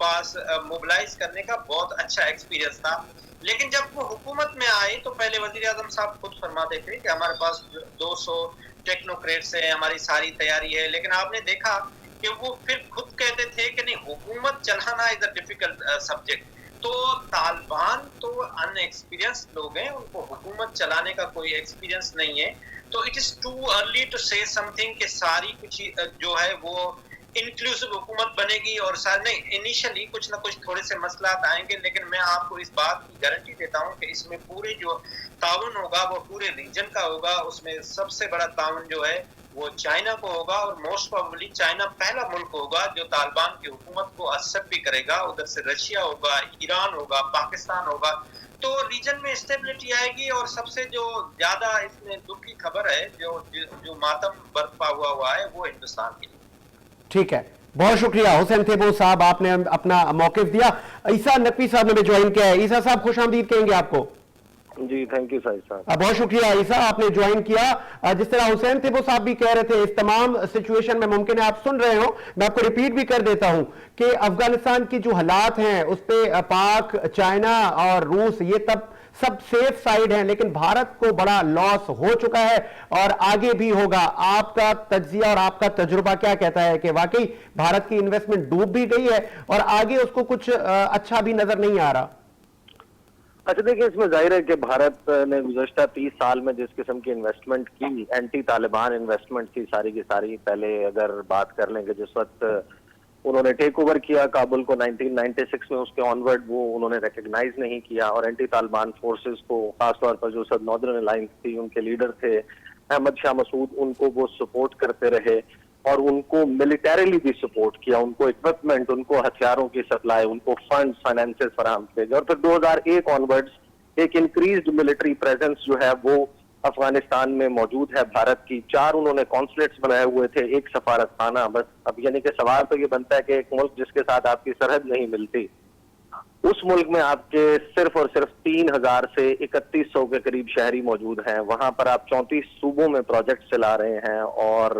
पास मोबिलाइज करने का बहुत अच्छा एक्सपीरियंस था। लेकिन जब वो हुकूमत में आए तो पहले वजीर आजम साहब खुद फरमाते थे कि हमारे पास 200 टेक्नोक्रेट्स हैं, हमारी सारी तैयारी है। लेकिन आपने देखा कि वो फिर खुद कहते थे कि नहीं, हुकूमत चलाना इज अ डिफिकल्ट सब्जेक्ट। तो तालिबान तो अनएक्सपीरियंस्ड लोग हैं, उनको हुकूमत चलाने का कोई एक्सपीरियंस नहीं है। तो it is too early to say something कि सारी कुछ जो है वो इंक्लूसिव हुकूमत बनेगी और नहीं, इनिशियली कुछ ना कुछ थोड़े से मसलात आएंगे। लेकिन मैं आपको इस बात की गारंटी देता हूं कि इसमें पूरे जो ताउन होगा वो पूरे रीजन का होगा। उसमें सबसे बड़ा ताउन जो है वो चाइना को होगा और मोस्ट प्रोबेबली चाइना पहला मुल्क होगा जो तालिबान की हुकूमत को एक्सेप्ट भी करेगा। उधर से रशिया होगा, ईरान होगा, पाकिस्तान होगा, तो रीजन में स्टेबिलिटी आएगी। और सबसे जो ज्यादा इसमें दुख की खबर है, जो मातम बरपा हुआ है, वो हिंदुस्तान के लिए। ठीक है, बहुत शुक्रिया हुसैन थेबो साहब, आपने अपना मौक़िफ़ दिया। ईसा नकवी साहब ने भी ज्वाइन किया है। ईसा साहब खुश आमदीद कहेंगे आपको। जी थैंक यू साहब। बहुत शुक्रिया ईसा, आपने ज्वाइन किया। जिस तरह हुसैन थेबो साहब भी कह रहे थे, इस तमाम सिचुएशन में मुमकिन है आप सुन रहे हो, मैं आपको रिपीट भी कर देता हूं कि अफगानिस्तान की जो हालात हैं उस पर पाक, चाइना और रूस ये तब सब सेफ साइड हैं, लेकिन भारत को बड़ा लॉस हो चुका है और आगे भी होगा। आपका तज्जिया और आपका तजुर्बा क्या कहता है कि वाकई भारत की इन्वेस्टमेंट डूब भी गई है और आगे उसको कुछ अच्छा भी नजर नहीं आ रहा? अच्छा देखिए, इसमें जाहिर है कि भारत ने गुज़श्ता 30 साल में जिस किस्म की इन्वेस्टमेंट की, एंटी तालिबान इन्वेस्टमेंट थी सारी की सारी। पहले अगर बात कर लें कि जिस वक्त उन्होंने टेक ओवर किया काबुल को 1996 में, उसके ऑनवर्ड वो उन्होंने रिकग्नाइज नहीं किया और एंटी तालिबान फोर्सेस को, खासतौर पर जो सब नॉर्दर्न अलायंस थी, उनके लीडर थे अहमद शाह मसूद, उनको वो सपोर्ट करते रहे और उनको मिलिटरीली भी सपोर्ट किया, उनको इक्विपमेंट, उनको हथियारों की सप्लाई, उनको फंड, फाइनेंसेस फराहम किए गए। और फिर 2001 ऑनवर्ड्स एक इंक्रीज्ड मिलिट्री प्रेजेंस जो है वो अफगानिस्तान में मौजूद है भारत की। 4 उन्होंने कॉन्सुलेट्स बनाए हुए थे, 1 सफारतखाना। बस अब यानी कि सवाल तो ये बनता है कि एक मुल्क जिसके साथ आपकी सरहद नहीं मिलती, उस मुल्क में आपके सिर्फ और सिर्फ 3000 से 3100 के करीब शहरी मौजूद हैं। वहां पर आप 34 सूबों में प्रोजेक्ट चला रहे हैं और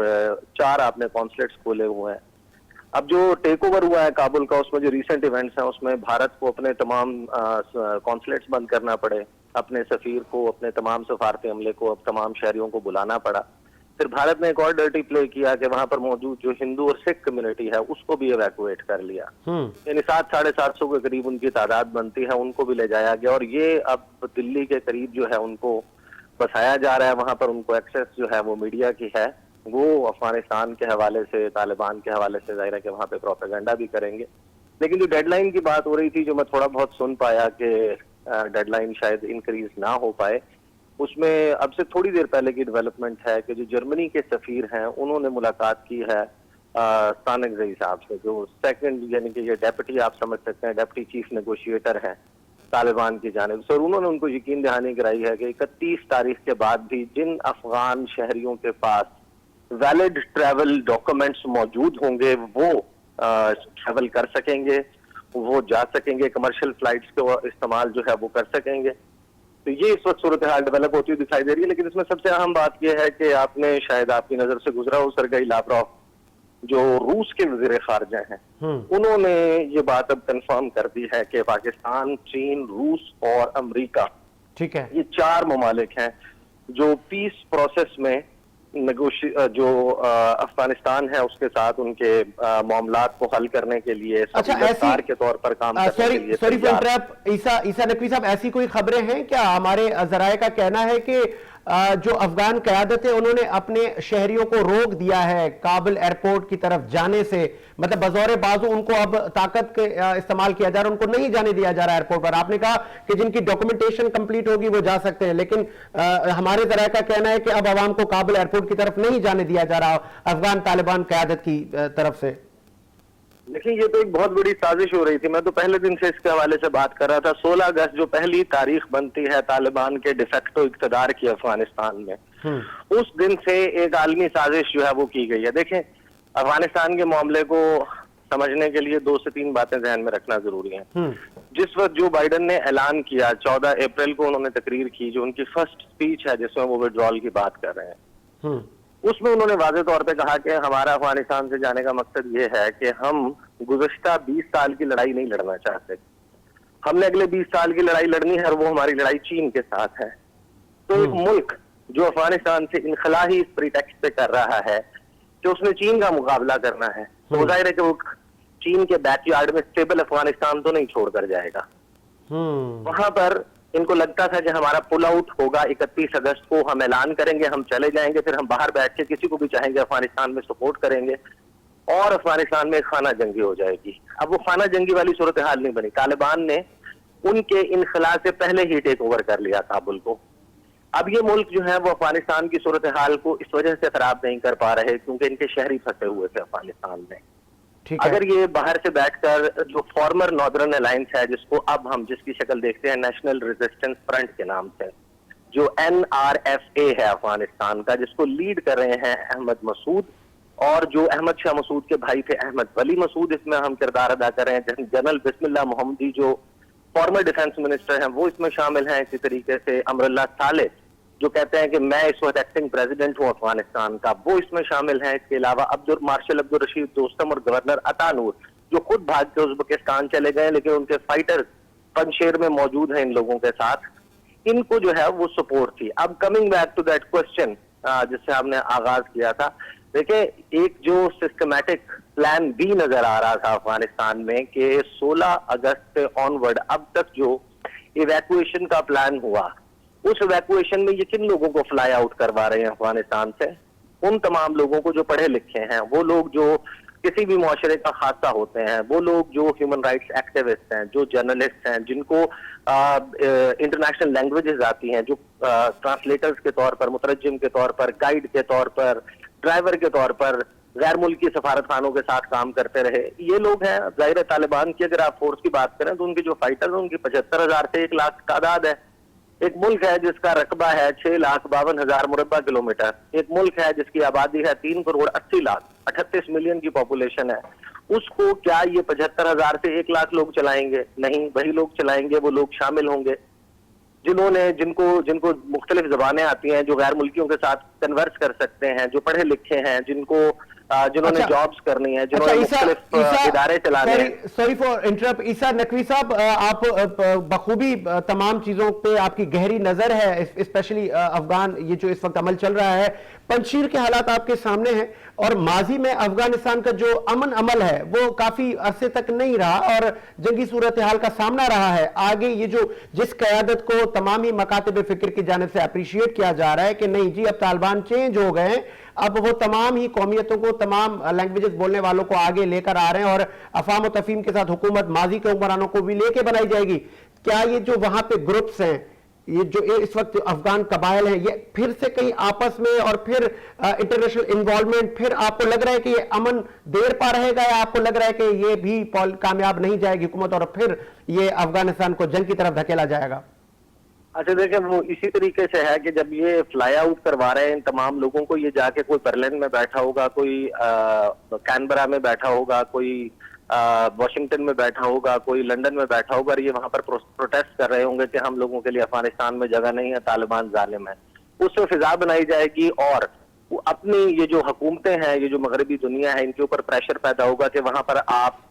4 आपने कॉन्सुलेट्स खोले हुए हैं। अब जो टेक ओवर हुआ है काबुल का, उसमें जो रिसेंट इवेंट्स हैं उसमें भारत को अपने तमाम कॉन्सुलेट्स बंद करना पड़े, अपने सफीर को, अपने तमाम सफारती अमले को, अब तमाम शहरियों को बुलाना पड़ा। फिर भारत ने एक और डर्टी प्ले किया कि वहां पर मौजूद जो हिंदू और सिख कम्युनिटी है उसको भी इवैक्यूएट कर लिया। यानी 700-750 के करीब उनकी तादाद बनती है, उनको भी ले जाया गया और ये अब दिल्ली के करीब जो है उनको बसाया जा रहा है। वहां पर उनको एक्सेस जो है वो मीडिया की है, वो अफगानिस्तान के हवाले से, तालिबान के हवाले से जाहिर है कि वहां पे प्रोपेगेंडा भी करेंगे। लेकिन जो डेडलाइन की बात हो रही थी, जो मैं थोड़ा बहुत सुन पाया कि डेडलाइन शायद इंक्रीज ना हो पाए, उसमें अब से थोड़ी देर पहले की डेवलपमेंट है कि जो जर्मनी के सफीर हैं उन्होंने मुलाकात की है सानगजई साहब से, जो सेकंड यानी कि ये डेप्यूटी, आप समझ सकते हैं डेप्यूटी चीफ नेगोशिएटर हैं तालिबान की जानिब से। और उन्होंने उनको यकीन दहानी कराई है कि 31 तारीख के बाद भी जिन अफगान शहरियों के पास वैलिड ट्रैवल डॉक्यूमेंट्स मौजूद होंगे वो ट्रैवल कर सकेंगे, वो जा सकेंगे, कमर्शियल फ्लाइट्स को इस्तेमाल जो है वो कर सकेंगे। तो ये इस वक्त सूरत हाल डेवलप होती हुई दिखाई दे रही है। लेकिन इसमें सबसे अहम बात यह है कि आपने शायद आपकी नजर से गुजरा हो, सरगई लावरोव जो रूस के वजीर खारजा हैं, उन्होंने ये बात अब कंफर्म कर दी है कि पाकिस्तान, चीन, रूस और अमेरिका, ठीक है, ये 4 ममालिक हैं जो पीस प्रोसेस में जो अफगानिस्तान है उसके साथ उनके मामलात को हल करने के लिए सरकार के तौर पर काम करने के लिए। सॉरी फॉर इंटरप्ट, ईसा नकवी साहब, ऐसी कोई खबरें हैं क्या? हमारे जराए का कहना है कि जो अफगान क़यादत है उन्होंने अपने शहरियों को रोक दिया है काबुल एयरपोर्ट की तरफ जाने से, मतलब बज़ौर बाजू उनको अब ताकत के इस्तेमाल किया जा रहा है, उनको नहीं जाने दिया जा रहा है एयरपोर्ट पर। आपने कहा कि जिनकी डॉक्यूमेंटेशन कंप्लीट होगी वो जा सकते हैं, लेकिन हमारे ज़राए का कहना है कि अब आवाम को काबुल एयरपोर्ट की तरफ नहीं जाने दिया जा रहा अफगान तालिबान क़यादत की तरफ से। देखिए, ये तो एक बहुत बड़ी साजिश हो रही थी। मैं तो पहले दिन से इसके हवाले से बात कर रहा था। 16 अगस्त जो पहली तारीख बनती है तालिबान के डिफेक्टो इक़्तिदार की अफगानिस्तान में, उस दिन से एक आलमी साजिश जो है वो की गई है। देखें, अफगानिस्तान के मामले को समझने के लिए 2 से 3 बातें ध्यान में रखना जरूरी है। जिस वक्त जो बाइडन ने ऐलान किया, 14 अप्रैल को उन्होंने तकरीर की, जो उनकी फर्स्ट स्पीच है जिसमें वो विड्रॉल की बात कर रहे हैं, उसमें उन्होंने वाज़ेह तौर पे कहा कि हमारा अफगानिस्तान से जाने का मकसद ये है कि हम गुज़श्ता 20 साल की लड़ाई नहीं लड़ना चाहते। हमने अगले 20 साल की लड़ाई लड़नी है और वो हमारी लड़ाई चीन के साथ है। तो एक मुल्क जो अफगानिस्तान से इनखला ही इस प्रीटेक्स्ट पे कर रहा है कि उसने चीन का मुकाबला करना है, तो जाहिर है कि वो चीन के बैकयार्ड में स्टेबल अफगानिस्तान तो नहीं छोड़कर जाएगा। वहां पर इनको लगता था कि हमारा पुल आउट होगा 31 अगस्त को, हम ऐलान करेंगे, हम चले जाएंगे, फिर हम बाहर बैठ के किसी को भी चाहेंगे अफगानिस्तान में सपोर्ट करेंगे और अफगानिस्तान में खाना जंगी हो जाएगी। अब वो खाना जंगी वाली सूरत हाल नहीं बनी। तालिबान ने उनके इनखला से पहले ही टेक ओवर कर लिया काबुल को। अब ये मुल्क जो है वो अफगानिस्तान की सूरत हाल को इस वजह से खराब नहीं कर पा रहे क्योंकि इनके शहरी फंसे हुए थे अफगानिस्तान में। अगर ये बाहर से बैठकर जो फॉर्मर नॉर्दर्न अलायंस है, जिसको अब हम जिसकी शक्ल देखते हैं नेशनल रेजिस्टेंस फ्रंट के नाम से, जो NRFA है अफगानिस्तान का, जिसको लीड कर रहे हैं अहमद मसूद, और जो अहमद शाह मसूद के भाई थे अहमद वली मसूद इसमें हम किरदार अदा कर रहे हैं। जनरल बिस्मिल्लाह मोहम्मदी जो फॉर्मर डिफेंस मिनिस्टर हैं वो इसमें शामिल हैं। इसी तरीके से अमरुल्लाह साले जो कहते हैं कि मैं इस वक्त एक्टिंग प्रेसिडेंट हूँ अफगानिस्तान का, वो इसमें शामिल हैं। इसके अलावा मार्शल अब्दुल रशीद दोस्तम और गवर्नर अतानूर जो खुद भाग के उज़्बेकिस्तान चले गए लेकिन उनके फाइटर्स पंजशेर में मौजूद हैं इन लोगों के साथ, इनको जो है वो सपोर्ट थी। अब coming back to that question जिससे हमने आगाज किया था, देखिए एक जो सिस्टमैटिक प्लान बी नजर आ रहा था अफगानिस्तान में कि 16 अगस्त से ऑनवर्ड अब तक जो इवैक्यूएशन का प्लान हुआ, उस इवैक्यूएशन में ये किन लोगों को फ्लाई आउट करवा रहे हैं अफगानिस्तान से? उन तमाम लोगों को जो पढ़े लिखे हैं, वो लोग जो किसी भी मुआशरे का हादसा होते हैं, वो लोग जो ह्यूमन राइट्स एक्टिविस्ट हैं, जो जर्नलिस्ट हैं, जिनको इंटरनेशनल लैंग्वेजेस आती हैं, जो ट्रांसलेटर्स के तौर पर, मुतरजम के तौर पर, गाइड के तौर पर, ड्राइवर के तौर पर गैर मुल्की सफारत खानों के साथ काम करते रहे, ये लोग हैं। जाहिर तालिबान की अगर आप फोर्स की बात करें तो उनके जो फाइटर्स हैं उनकी 75,000 से 1 लाख तादाद है। एक मुल्क है जिसका रकबा है 6,52,000 मुरब्बा किलोमीटर, एक मुल्क है जिसकी आबादी है 3 करोड़ 80 लाख, 38 मिलियन की पॉपुलेशन है। उसको क्या ये 75,000 से 1 लाख लोग चलाएंगे? नहीं, वही लोग चलाएंगे, वो लोग शामिल होंगे जिनको मुख्तलिफ जबानें आती हैं, जो गैर मुल्कियों के साथ कन्वर्स कर सकते हैं, जो पढ़े लिखे हैं, जिन्होंने जॉब्स करनी है, जिन्होंने मुख्तलिफ इदारे चलाने हैं। सॉरी फॉर इंटरप्ट ईसा नकवी साहब, आप बखूबी तमाम चीजों पे आपकी गहरी नजर है, स्पेशली अफगान ये जो इस वक्त अमल चल रहा है, पंजशीर के हालात आपके सामने हैं और माजी में अफगानिस्तान का जो अमन अमल है वो काफी अरसे तक नहीं रहा और जंगी सूरत हाल का सामना रहा है। आगे ये जिस क़यादत को तमाम ही मकातिब फिक्र की जानिब से अप्रिशिएट किया जा रहा है कि नहीं जी अब तालिबान चेंज हो गए, अब वो तमाम ही कौमियतों को, तमाम लैंग्वेजेस बोलने वालों को आगे लेकर आ रहे हैं और अफाम और तफहीम के साथ हुकूमत माजी के हुक्मरानों को भी लेके बनाई जाएगी। क्या ये जो वहां पे ग्रुप्स हैं, ये जो इस वक्त अफगान कबाइल हैं, ये फिर से कहीं आपस में और फिर इंटरनेशनल इन्वॉल्वमेंट, फिर आपको लग रहा है कि ये अमन देर पा रहेगा या आपको लग रहा है कि ये भी कामयाब नहीं जाएगी हुकूमत और फिर ये अफगानिस्तान को जंग की तरफ धकेला जाएगा? अच्छा देखिए, वो इसी तरीके से है कि जब ये फ्लाई आउट करवा रहे हैं इन तमाम लोगों को, ये जाके कोई बर्लिन में बैठा होगा, कोई कैनबरा में बैठा होगा, कोई वॉशिंगटन में बैठा होगा, कोई लंदन में बैठा होगा और ये वहां पर प्रोटेस्ट कर रहे होंगे कि हम लोगों के लिए अफगानिस्तान में जगह नहीं है, तालिबान जालिम है। उससे फिजा बनाई जाएगी और वो अपनी ये जो हुकूमतें हैं, ये जो मगरबी दुनिया है, इनके ऊपर प्रेशर पैदा होगा कि वहां पर आप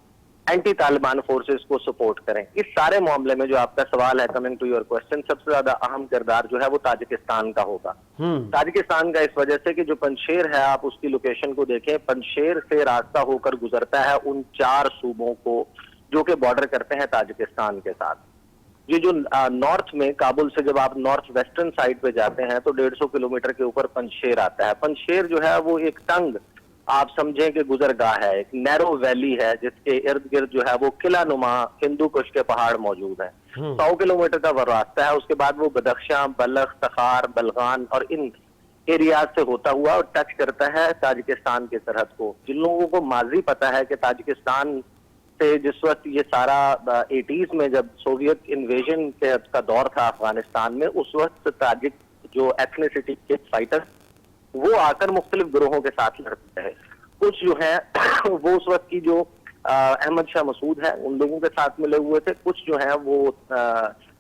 एंटी तालिबान फोर्सेस को सपोर्ट करें। इस सारे मामले में जो आपका सवाल है, कमिंग टू योर क्वेश्चन, सबसे ज्यादा अहम किरदार जो है वो ताजिकिस्तान का होगा। ताजिकिस्तान का इस वजह से कि जो पंजशेर है, आप उसकी लोकेशन को देखें, पंजशेर से रास्ता होकर गुजरता है उन 4 सूबों को जो कि बॉर्डर करते हैं ताजिकिस्तान के साथ। ये जो नॉर्थ में काबुल से जब आप नॉर्थ वेस्टर्न साइड पे जाते हैं तो 150 किलोमीटर के ऊपर पंजशेर आता है। पंजशेर जो है वो एक तंग, आप समझें कि गुजरगाह है, एक नैरो वैली है जिसके इर्द गिर्द जो है वो किला नुमा हिंदू कुश के पहाड़ मौजूद हैं। 100 किलोमीटर का वो रास्ता है। उसके बाद वो बदख्शां, बलख, तखार, बलगान और इन एरियाज से होता हुआ और टच करता है ताजिकिस्तान की सरहद को। जिन लोगों को माजी पता है कि ताजिकिस्तान से जिस वक्त ये सारा 80s में जब सोवियत इन्वेजन का दौर था अफगानिस्तान में, उस वक्त ताजिक जो एथनिसिटी के फाइटर वो आकर मुख्तलिफ ग्रोहों के साथ लड़ते हैं। कुछ जो है वो उस वक्त की जो अहमद शाह मसूद है उन लोगों के साथ मिले हुए थे, कुछ जो है वो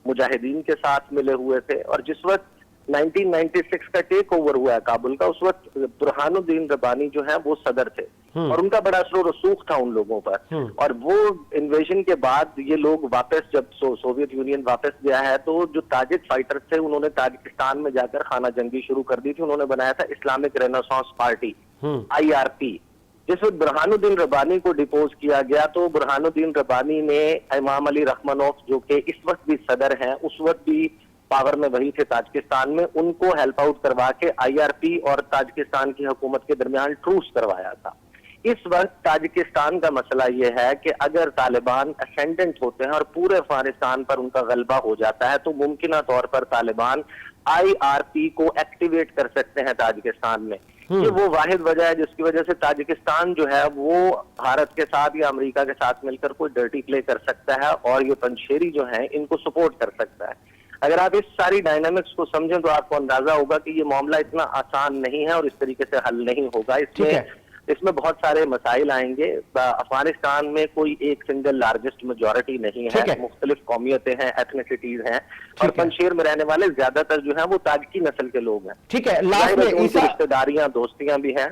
मुजाहिदीन के साथ मिले हुए थे। और जिस वक्त 1996 का टेक ओवर हुआ है काबुल का, उस वक्त बुरहानुद्दीन रब्बानी जो है वो सदर थे और उनका बड़ा असर रसूख था उन लोगों पर। और वो इन्वेजन के बाद ये लोग वापस जब सोवियत यूनियन वापस गया है तो जो ताजिक फाइटर्स थे उन्होंने ताजिकिस्तान में जाकर खाना जंगी शुरू कर दी थी। उन्होंने बनाया था इस्लामिक रेनेसांस पार्टी IRP। जिस वक्त बुरहानुद्दीन रब्बानी को डिपोज किया गया तो बुरहानुद्दीन रब्बानी ने इमाम अली रहमानोफ जो कि इस वक्त भी सदर हैं, उस वक्त भी पावर में वही थे ताजिकिस्तान में, उनको हेल्प आउट करवा के IRP और ताजिकिस्तान की हुकूमत के दरमियान ट्रूस करवाया था। इस वक्त ताजिकिस्तान का मसला यह है कि अगर तालिबान असेंडेंट होते हैं और पूरे अफगानिस्तान पर उनका गलबा हो जाता है तो मुमकिन तौर पर तालिबान IRP को एक्टिवेट कर सकते हैं ताजिकिस्तान में। ये वो वाहिद वजह है जिसकी वजह से ताजिकिस्तान जो है वो भारत के साथ या अमेरिका के साथ मिलकर कोई डर्टी प्ले कर सकता है और ये पंजशेरी जो है इनको सपोर्ट कर सकता है। अगर आप इस सारी डायनामिक्स को समझें तो आपको अंदाजा होगा कि ये मामला इतना आसान नहीं है और इस तरीके से हल नहीं होगा। इसमें बहुत सारे मसाइल आएंगे। अफगानिस्तान में कोई एक सिंगल लार्जेस्ट मेजॉरिटी नहीं है, मुख्तलिफ कौमियतें हैं, एथनिसिटीज हैं और पंजशेर में रहने वाले ज्यादातर जो हैं वो ताजिकी नस्ल के लोग हैं। ठीक है, लास्ट में ईसा रिश्तेदारियां दोस्तियां भी हैं।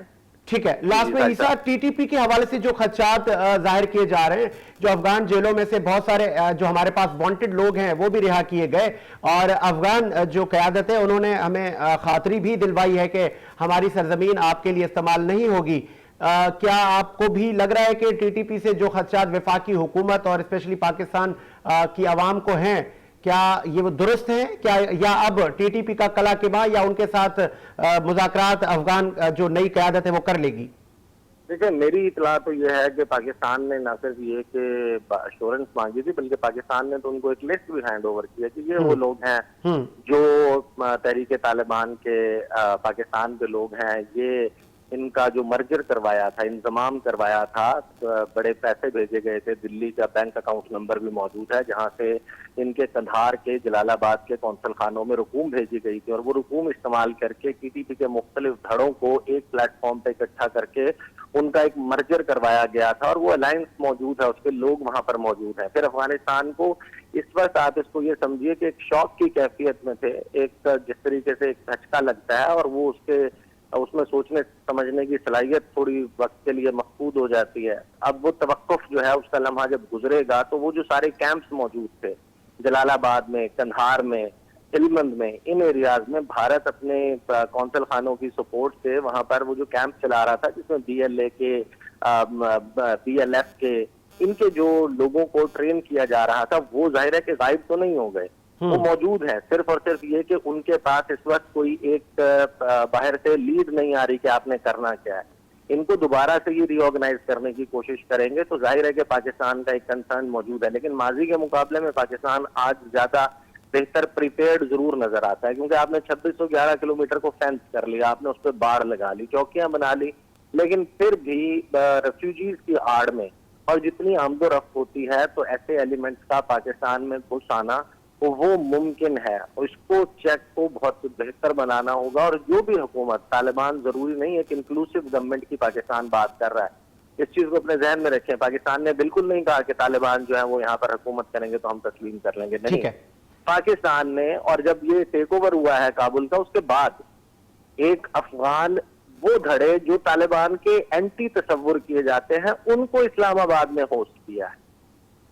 ठीक है, लास्ट में ईसा TTP के हवाले से जो खदशात जाहिर किए जा रहे हैं, जो अफगान जेलों में से बहुत सारे जो हमारे पास वांटेड लोग हैं वो भी रिहा किए गए और अफगान जो क़यादत है उन्होंने हमें खातरी भी दिलवाई है कि हमारी सरजमीन आपके लिए इस्तेमाल नहीं होगी। क्या आपको भी लग रहा है कि TTP से जो खदशात वफाकी हुकूमत और स्पेशली पाकिस्तान की आवाम को हैं, क्या ये वो दुरुस्त है क्या, या अब TTP का कला किबा या उनके साथ मुज़ाकरात अफगान जो नई क़यादत है वो कर लेगी? देखिए, मेरी इतला तो ये है कि पाकिस्तान ने न सिर्फ ये कि अश्योरेंस मांगी थी बल्कि पाकिस्तान ने तो उनको एक लिस्ट भी हैंड ओवर किया कि ये वो लोग हैं जो तहरीक तालिबान के पाकिस्तान के लोग हैं, ये इनका जो मर्जर करवाया था, इंतजाम करवाया था, बड़े पैसे भेजे गए थे, दिल्ली का बैंक अकाउंट नंबर भी मौजूद है जहां से इनके कंधार के जलालाबाद के कौंसल खानों में रकूम भेजी गई थी और वो रकूम इस्तेमाल करके TTP के मुख्तलिफ धड़ों को एक प्लेटफॉर्म पे इकट्ठा करके उनका एक मर्जर करवाया गया था और वो अलायंस मौजूद है, उसके लोग वहां पर मौजूद हैं। फिर अफगानिस्तान को इस वक्त आप इसको ये समझिए कि एक शौक की कैफियत में थे, एक जिस तरीके से एक झटका लगता है और वो उसमें सोचने समझने की सलाहियत थोड़ी वक्त के लिए मफकूद हो जाती है। अब वो तवक्कुफ जो है उसका लम्हा जब गुजरेगा तो वो जो सारे कैंप्स मौजूद थे जलालाबाद में, कंधार में, हेलमंद में, इन एरियाज में भारत अपने कौंसल खानों की सपोर्ट से वहां पर वो जो कैंप चला रहा था जिसमें BLA के BLF के इनके जो लोगों को ट्रेन किया जा रहा था वो जाहिर है कि गायब तो नहीं हो गए, वो मौजूद है। सिर्फ और सिर्फ ये कि उनके पास इस वक्त कोई एक बाहर से लीड नहीं आ रही कि आपने करना क्या है। इनको दोबारा से ये रीऑर्गेनाइज करने की कोशिश करेंगे तो जाहिर है कि पाकिस्तान का एक कंसर्न मौजूद है, लेकिन माजी के मुकाबले में पाकिस्तान आज ज्यादा बेहतर प्रिपेयर्ड जरूर नजर आता है क्योंकि आपने 2611 किलोमीटर को फेंस कर लिया, आपने उस पर बाढ़ लगा ली, चौकियां बना ली, लेकिन फिर भी रेफ्यूजीज की आड़ में और जितनी आमदोरफ्त होती है तो ऐसे एलिमेंट्स का पाकिस्तान में घुस आना तो वो मुमकिन है। इसको चेक को बहुत बेहतर बनाना होगा और जो भी हुकूमत, तालिबान जरूरी नहीं है कि इंक्लूसिव गवर्नमेंट की पाकिस्तान बात कर रहा है, इस चीज को अपने जहन में रखें। पाकिस्तान ने बिल्कुल नहीं कहा कि तालिबान जो है वो यहाँ पर हुकूमत करेंगे तो हम तस्लीम कर लेंगे, नहीं। पाकिस्तान ने, और जब ये टेक ओवर हुआ है काबुल का उसके बाद एक अफगान वो धड़े जो तालिबान के एंटी तस्वुर किए जाते हैं उनको इस्लामाबाद में होस्ट किया है।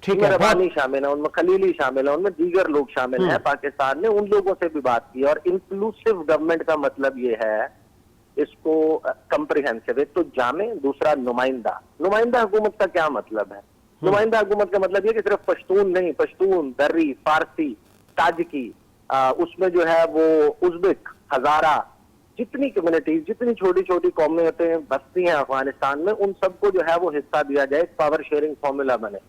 रब्बानी शामिल है उनमें, खलीली शामिल है उनमें, दीगर लोग शामिल हैं। पाकिस्तान ने उन लोगों से भी बात की और इंक्लूसिव गवर्नमेंट का मतलब ये है, इसको कंप्रिहेंसिव, एक तो जामे, दूसरा नुमाइंदा। नुमाइंदा हुकूमत का क्या मतलब है? नुमाइंदा हुकूमत का मतलब ये कि सिर्फ पश्तून नहीं, पश्तून, दर्री, फारसी, ताजिकी, उसमें जो है वो उज़्बेक, हजारा, जितनी कम्युनिटीज, जितनी छोटी छोटी कौमियतें बसती हैं अफगानिस्तान में, उन सबको जो है वो हिस्सा दिया जाए, पावर शेयरिंग फॉर्मूला बने।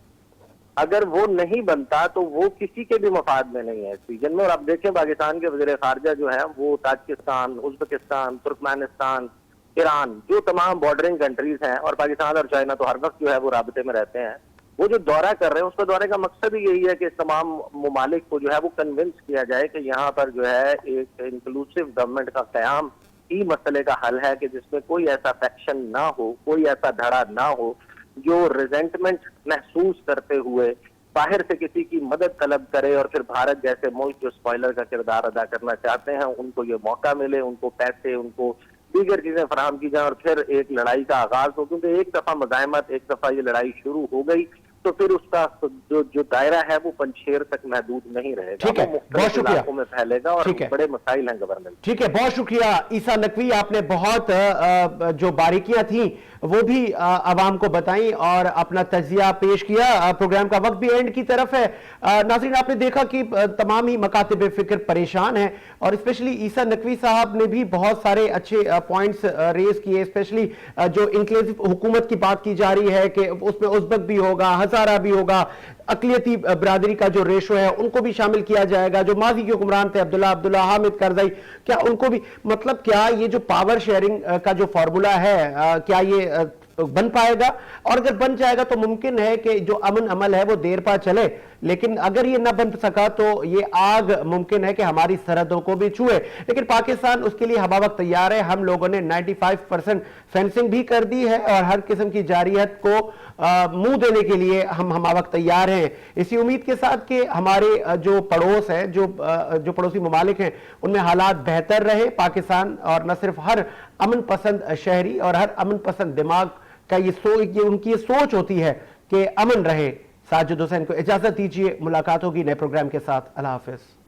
अगर वो नहीं बनता तो वो किसी के भी मफाद में नहीं है इस रीजन में। और आप देखें पाकिस्तान के वज़ीर खारजा जो है वो ताजिकिस्तान, उज़्बेकिस्तान, तुर्कमेनिस्तान, ईरान, जो तमाम बॉर्डरिंग कंट्रीज हैं, और पाकिस्तान और चाइना तो हर वक्त जो है वो राबते में रहते हैं, वो जो दौरा कर रहे हैं उसका दौरे का मकसद ही यही है कि इस तमाम ममालिक को जो है वो कन्विंस किया जाए कि यहाँ पर जो है एक इंक्लूसिव गवर्नमेंट का क़याम ही मसले का हल है, कि जिसमें कोई ऐसा फैक्शन ना हो, कोई ऐसा धड़ा ना हो जो रिजेंटमेंट महसूस करते हुए बाहर से किसी की मदद तलब करे, और फिर भारत जैसे मुल्क जो स्पॉइलर का किरदार अदा करना चाहते हैं उनको ये मौका मिले, उनको पैसे, उनको दीगर चीजें फराहम की जाए, और फिर एक लड़ाई का आगाज हो। क्योंकि एक दफा मज़ाहमत, एक दफा ये लड़ाई शुरू हो गई तो फिर उसका जो दायरा है वो पंजशेर तक महदूद नहीं रहेगा, ठीक है, वो बहुत मुख्तलिफ शुक्रिया। इलाकों में फैलेगा, और ठीक है। बड़े मसाइल हैं गवर्नमेंट। ठीक है, बहुत शुक्रिया ईसा नकवी, आपने बहुत जो बारीकियां थी वो भी आवाम को बताई और अपना तजिया पेश किया। प्रोग्राम का वक्त भी एंड की तरफ है। नाज़रीन, आपने देखा कि तमाम ही मकातिब फिक्र परेशान हैं, और स्पेशली ईसा नकवी साहब ने भी बहुत सारे अच्छे पॉइंट्स रेज किए। स्पेशली जो इंक्लूसिव हुकूमत की बात की जा रही है कि उसमें उज़्बेक भी होगा, हजारा भी होगा, अकलियती बरादरी का जो रेशो है उनको भी शामिल किया जाएगा। जो माजी के हुक्मरान थे अब्दुल्ला हामिद करजई, क्या उनको भी, मतलब क्या ये जो पावर शेयरिंग का जो फॉर्मूला है क्या ये बन पाएगा? और अगर बन जाएगा तो मुमकिन है कि जो अमन अमल है वो देर पा चले, लेकिन अगर ये ना बन सका तो ये आग मुमकिन है कि हमारी सरहदों को भी छुए। लेकिन पाकिस्तान उसके लिए हमा वक्त तैयार है। हम लोगों ने 95% फेंसिंग भी कर दी है और हर किस्म की जारियत को मुंह देने के लिए हम हमा वक्त तैयार हैं, इसी उम्मीद के साथ कि हमारे जो पड़ोस है, जो पड़ोसी ममालिक हैं, उनमें हालात बेहतर रहे। पाकिस्तान और न सिर्फ हर अमन पसंद शहरी और हर अमन पसंद दिमाग का ये उनकी ये सोच होती है कि अमन रहे। साजिद हुसैन को इजाजत दीजिए, मुलाकात होगी नए प्रोग्राम के साथ। अल्लाह हाफिज।